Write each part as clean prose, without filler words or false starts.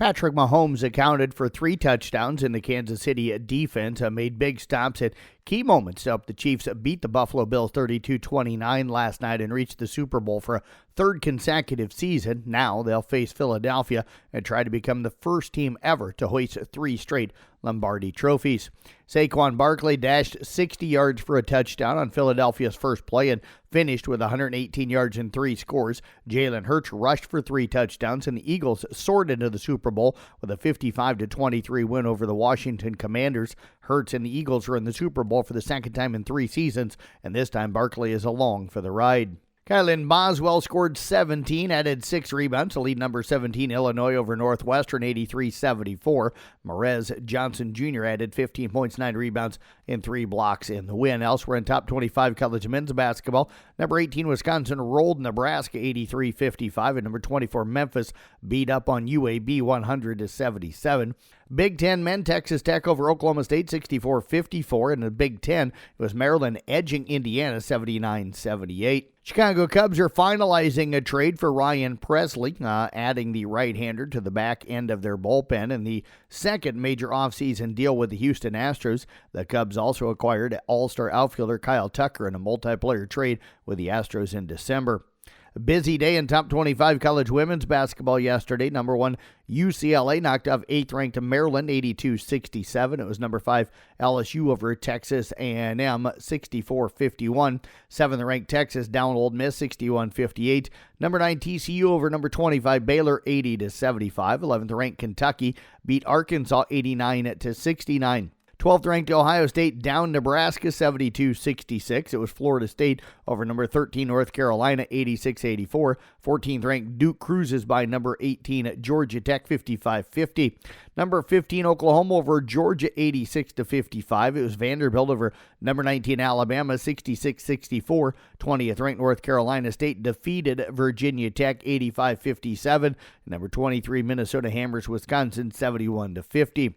Patrick Mahomes accounted for 3 touchdowns, in the Kansas City defense made big stops at key moments to help the Chiefs beat the Buffalo Bills 32-29 last night and reach the Super Bowl for a third consecutive season. Now they'll face Philadelphia and try to become the first team ever to hoist 3 straight Lombardi trophies. Saquon Barkley dashed 60 yards for a touchdown on Philadelphia's first play and finished with 118 yards and 3 scores. Jalen Hurts rushed for 3 touchdowns, and the Eagles soared into the Super Bowl with a 55-23 win over the Washington Commanders. Hurts and the Eagles are in the Super Bowl for the second time in 3 seasons, and this time Barkley is along for the ride. Kylan Boswell scored 17, added 6 rebounds to lead number 17 Illinois over Northwestern 83-74. Marez Johnson Jr. added 15 points, 9 rebounds, and 3 blocks in the win. Elsewhere in top 25 college men's basketball, number 18 Wisconsin rolled Nebraska 83-55, and number 24 Memphis beat up on UAB 100-77. Big Ten men, Texas Tech over Oklahoma State 64-54. In the Big Ten, it was Maryland edging Indiana 79-78. Chicago Cubs are finalizing a trade for Ryan Presley, adding the right-hander to the back end of their bullpen in the second major offseason deal with the Houston Astros. The Cubs also acquired all-star outfielder Kyle Tucker in a multiplayer trade with the Astros in December. A busy day in top 25 college women's basketball yesterday. Number 1 UCLA knocked off 8th-ranked Maryland 82-67. It was number 5 LSU over Texas A&M 64-51. 7th-ranked Texas down Ole Miss 61-58. Number 9 TCU over number 25 Baylor 80-75. 11th-ranked Kentucky beat Arkansas 89-69. 12th-ranked Ohio State down Nebraska 72-66. It was Florida State over number 13 North Carolina 86-84. 14th-ranked Duke cruises by number 18 Georgia Tech 55-50. Number 15 Oklahoma over Georgia 86-55. It was Vanderbilt over number 19 Alabama 66-64. 20th-ranked North Carolina State defeated Virginia Tech 85-57. Number 23 Minnesota hammers Wisconsin 71-50.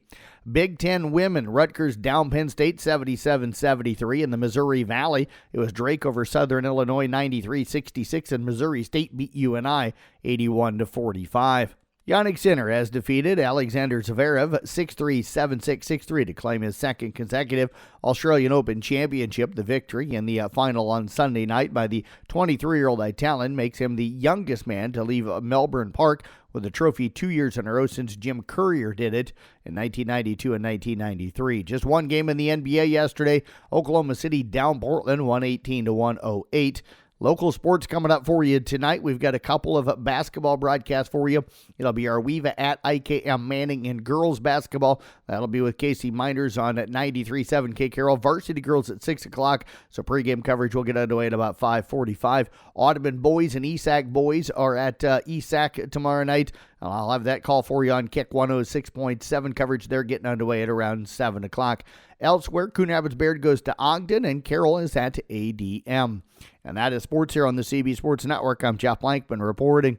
Big Ten women, Rutgers down Penn State 77-73. In the Missouri Valley, it was Drake over Southern Illinois 93-66, and Missouri State beat UNI 81-45. Yannick Sinner has defeated Alexander Zverev 6-3, 7-6, 6-3 to claim his second consecutive Australian Open championship. The victory in the final on Sunday night by the 23-year-old Italian makes him the youngest man to leave Melbourne Park with a trophy 2 years in a row since Jim Courier did it in 1992 and 1993. Just one game in the NBA yesterday. Oklahoma City down Portland 118-108. Local sports coming up for you tonight. We've got a couple of basketball broadcasts for you. It'll be our Weeva at IKM Manning in girls basketball. That'll be with Casey Miners on at 93.7 K Carroll. Varsity girls at 6 o'clock. So pregame coverage will get underway at about 5:45. Audubon boys and ESAC boys are at ESAC tomorrow night. I'll have that call for you on Kick 106.7 coverage there, getting underway at around 7 o'clock. Elsewhere, Coon Rapids Baird goes to Ogden, and Carroll is at ADM. And that is sports here on the CB Sports Network. I'm Jeff Blankman reporting.